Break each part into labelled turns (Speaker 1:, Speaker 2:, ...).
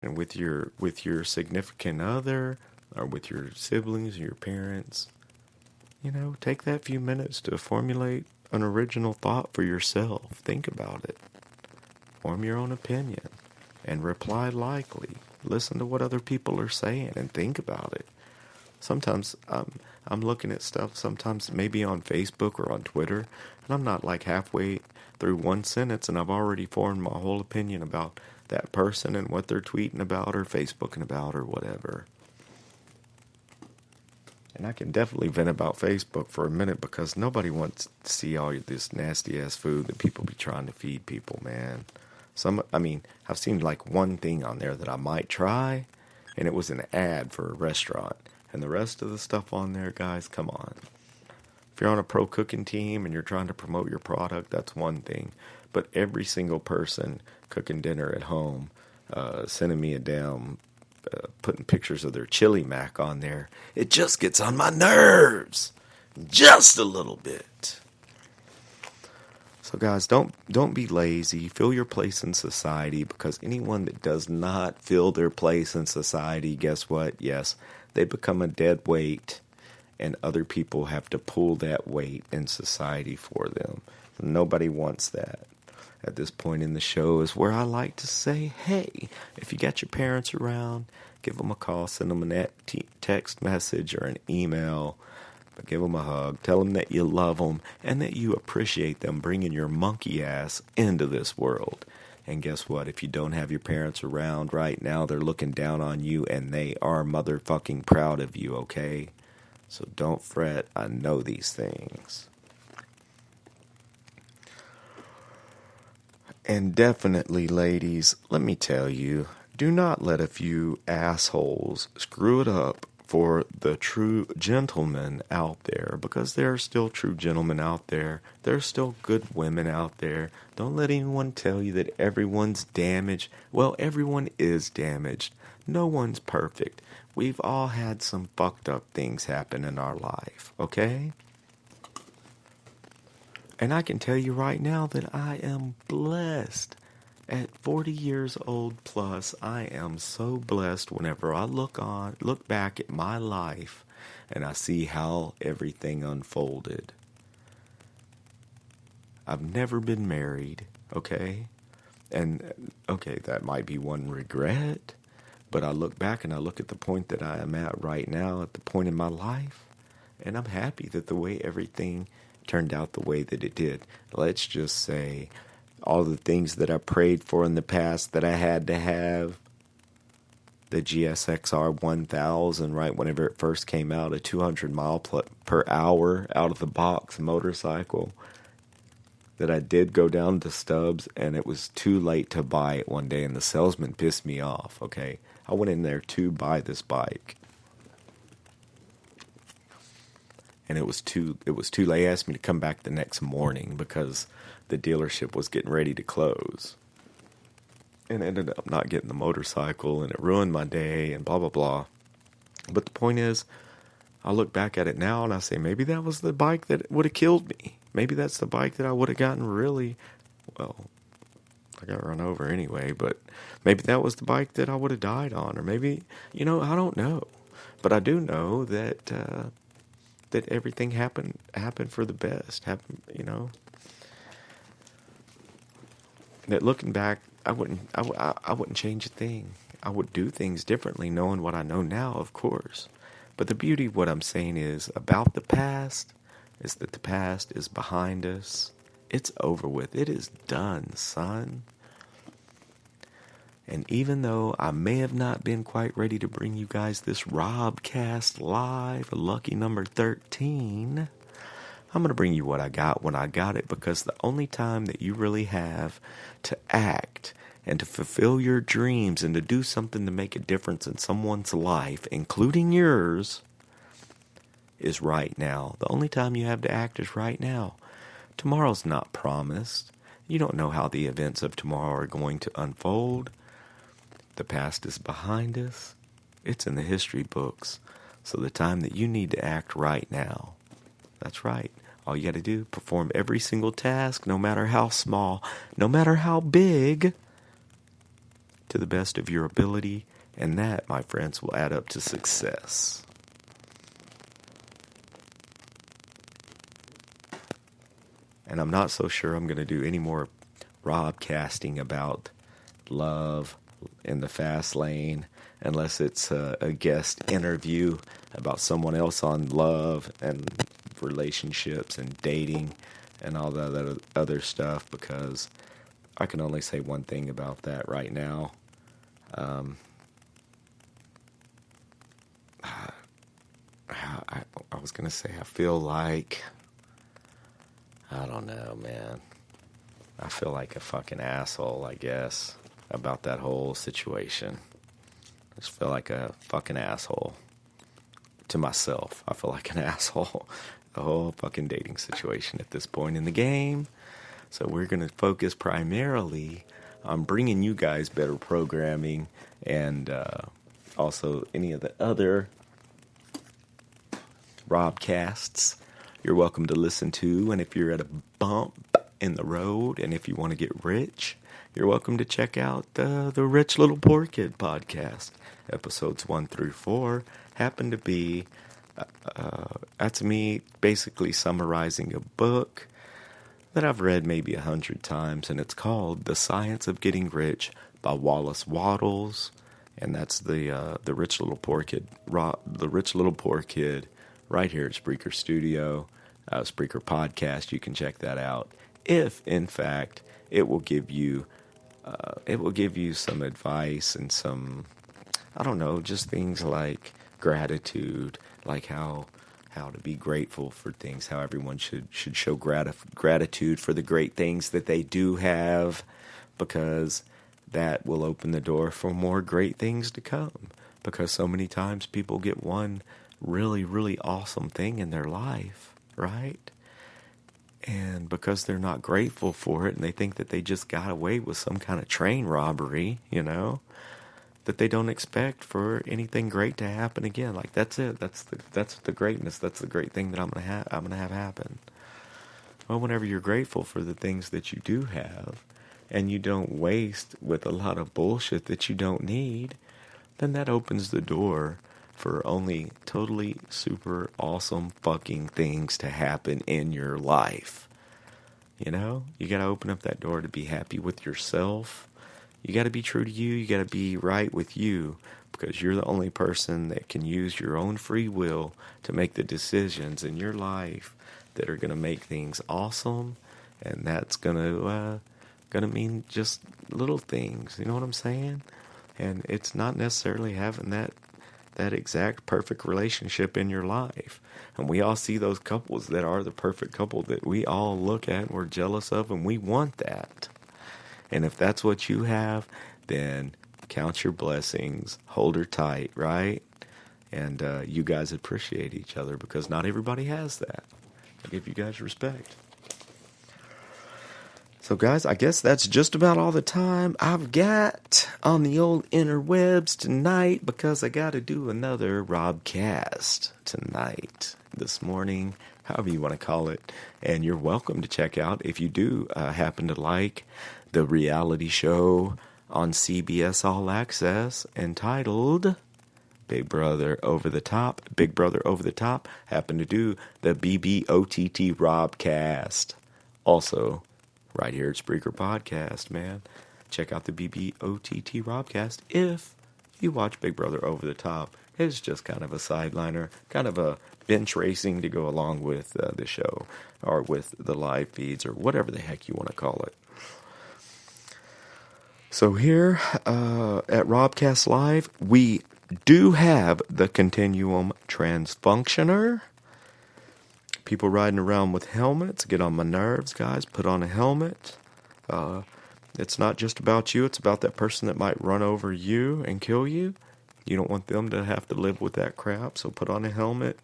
Speaker 1: and with your significant other or with your siblings or your parents, take that few minutes to formulate an original thought for yourself. Think about it. Form your own opinion and reply likely. Listen to what other people are saying and think about it. Sometimes I'm looking at stuff, sometimes maybe on Facebook or on Twitter, and I'm not like halfway through one sentence and I've already formed my whole opinion about that person and what they're tweeting about or Facebooking about or whatever. And I can definitely vent about Facebook for a minute because nobody wants to see all this nasty ass food that people be trying to feed people, man. I've seen like one thing on there that I might try, and it was an ad for a restaurant. And the rest of the stuff on there, guys, come on. If you're on a pro cooking team and you're trying to promote your product, that's one thing. But every single person cooking dinner at home, sending me a damn, putting pictures of their chili mac on there, it just gets on my nerves. Just a little bit. So guys, don't be lazy. Fill your place in society, because anyone that does not fill their place in society, guess what? Yes, they become a dead weight, and other people have to pull that weight in society for them. Nobody wants that. At this point in the show is where I like to say, hey, if you got your parents around, give them a call, send them a text message or an email. But give them a hug, tell them that you love them, and that you appreciate them bringing your monkey ass into this world. And guess what? If you don't have your parents around right now, they're looking down on you, and they are motherfucking proud of you, okay? So don't fret, I know these things. And definitely, ladies, let me tell you, do not let a few assholes screw it up for the true gentlemen out there, because there are still true gentlemen out there. There are still good women out there. Don't let anyone tell you that everyone's damaged. Well, everyone is damaged. No one's perfect. We've all had some fucked up things happen in our life, okay? And I can tell you right now that I am blessed. At 40 years old plus, I am so blessed whenever I look back at my life and I see how everything unfolded. I've never been married, okay? And, okay, that might be one regret, but I look back and I look at the point that I am at right now, at the point in my life, and I'm happy that the way everything turned out the way that it did. Let's just say all the things that I prayed for in the past that I had to have. The GSXR 1000, right, whenever it first came out, a 200 mile per hour out of the box motorcycle that I did go down to Stubbs, and it was too late to buy it one day, and the salesman pissed me off, okay? I went in there to buy this bike, and it was too late. He asked me to come back the next morning because the dealership was getting ready to close. And I ended up not getting the motorcycle, and it ruined my day, and blah, blah, blah. But the point is, I look back at it now, and I say, maybe that was the bike that would have killed me. Maybe that's the bike that I would have gotten really, well, I got run over anyway, but maybe that was the bike that I would have died on. Or maybe, I don't know. But I do know that that everything happened for the best. That looking back, I wouldn't change a thing. I would do things differently knowing what I know now, of course. But the beauty of what I'm saying is about the past is that the past is behind us. It's over with. It is done, son. And even though I may have not been quite ready to bring you guys this Robcast live, lucky number 13, I'm going to bring you what I got when I got it, because the only time that you really have to act and to fulfill your dreams and to do something to make a difference in someone's life, including yours, is right now. The only time you have to act is right now. Tomorrow's not promised. You don't know how the events of tomorrow are going to unfold. The past is behind us. It's in the history books. So the time that you need to act right now. That's right. All you got to do, perform every single task, no matter how small, no matter how big. to the best of your ability, and that, my friends, will add up to success. And I'm not so sure I'm going to do any more Robcasting about love in the fast lane, unless it's a guest interview about someone else on love and relationships and dating and all that other stuff, because I can only say one thing about that right now. I was going to say, I feel like, I don't know, man. I feel like a fucking asshole, I guess, about that whole situation. I just feel like a fucking asshole to myself. I feel like an asshole. The whole fucking dating situation at this point in the game. So we're going to focus primarily on bringing you guys better programming and also any of the other Robcasts you're welcome to listen to. And if you're at a bump in the road and if you want to get rich, you're welcome to check out the Rich Little Poor Kid podcast. Episodes 1 through 4 happen to be, that's me basically summarizing a book that I've read maybe 100 times, and it's called The Science of Getting Rich by Wallace Wattles, and that's the Rich Little Poor Kid, the Rich Little Poor Kid, right here at Spreaker Studio, Spreaker Podcast. You can check that out if, in fact, it will give you some advice and some, I don't know, just things like gratitude, like how to be grateful for things, how everyone should show gratitude for the great things that they do have, because that will open the door for more great things to come. Because so many times people get one really, really awesome thing in their life, right? And because they're not grateful for it and they think that they just got away with some kind of train robbery, that they don't expect for anything great to happen again. Like, that's it. That's the greatness. That's the great thing that I'm gonna have happen. Well, whenever you're grateful for the things that you do have, and you don't waste with a lot of bullshit that you don't need, then that opens the door for only totally super awesome fucking things to happen in your life. You gotta open up that door to be happy with yourself. You gotta be true to you. You gotta be right with you, because you're the only person that can use your own free will to make the decisions in your life that are gonna make things awesome. And that's gonna mean just little things. You know what I'm saying? And it's not necessarily having that exact perfect relationship in your life. And we all see those couples that are the perfect couple that we all look at and we're jealous of, and we want that. And if that's what you have, then count your blessings, hold her tight, right? And you guys appreciate each other, because not everybody has that. I give you guys respect. So guys, I guess that's just about all the time I've got on the old interwebs tonight, because I got to do another Robcast tonight, this morning, however you want to call it. And you're welcome to check out, if you do happen to like the reality show on CBS All Access entitled Big Brother Over the Top. Big Brother Over the Top happened to do the BBOTT Robcast. Also, right here at Spreaker Podcast, man. Check out the BBOTT Robcast if you watch Big Brother Over the Top. It's just kind of a sideliner, kind of a bench racing to go along with the show, or with the live feeds, or whatever the heck you want to call it. So here at Robcast Live, we do have the Continuum Transfunctioner. People riding around with helmets get on my nerves, guys. Put on a helmet. It's not just about you. It's about that person that might run over you and kill you. You don't want them to have to live with that crap, so put on a helmet.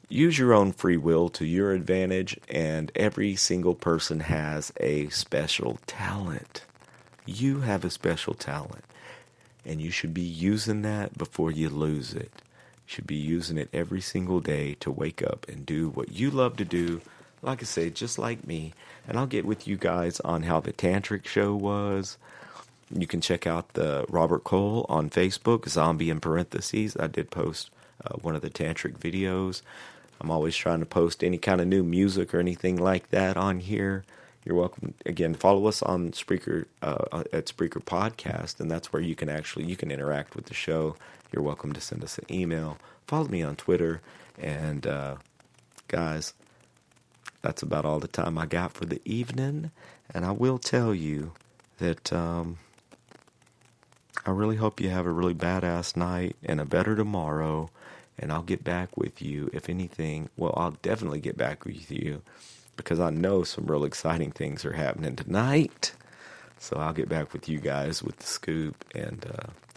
Speaker 1: Use your own free will to your advantage, and every single person has a special talent. You have a special talent, and you should be using that before you lose it. You should be using it every single day to wake up and do what you love to do. Like I say, just like me. And I'll get with you guys on how the tantric show was, You can check out the Robert Cole on Facebook, Zombie in parentheses. I did post one of the tantric videos. I'm always trying to post any kind of new music or anything like that on here. You're welcome. Again, follow us on Spreaker at Spreaker Podcast, and that's where you can interact with the show. You're welcome to send us an email. Follow me on Twitter, and guys, that's about all the time I got for the evening. And I will tell you that I really hope you have a really badass night and a better tomorrow. And I'll get back with you, if anything. Well, I'll definitely get back with you because I know some real exciting things are happening tonight. So I'll get back with you guys with the scoop, and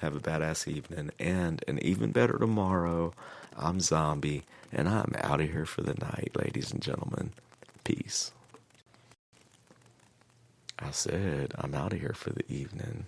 Speaker 1: have a badass evening and an even better tomorrow. I'm Zombie, and I'm out of here for the night, ladies and gentlemen. Peace. I said I'm out of here for the evening.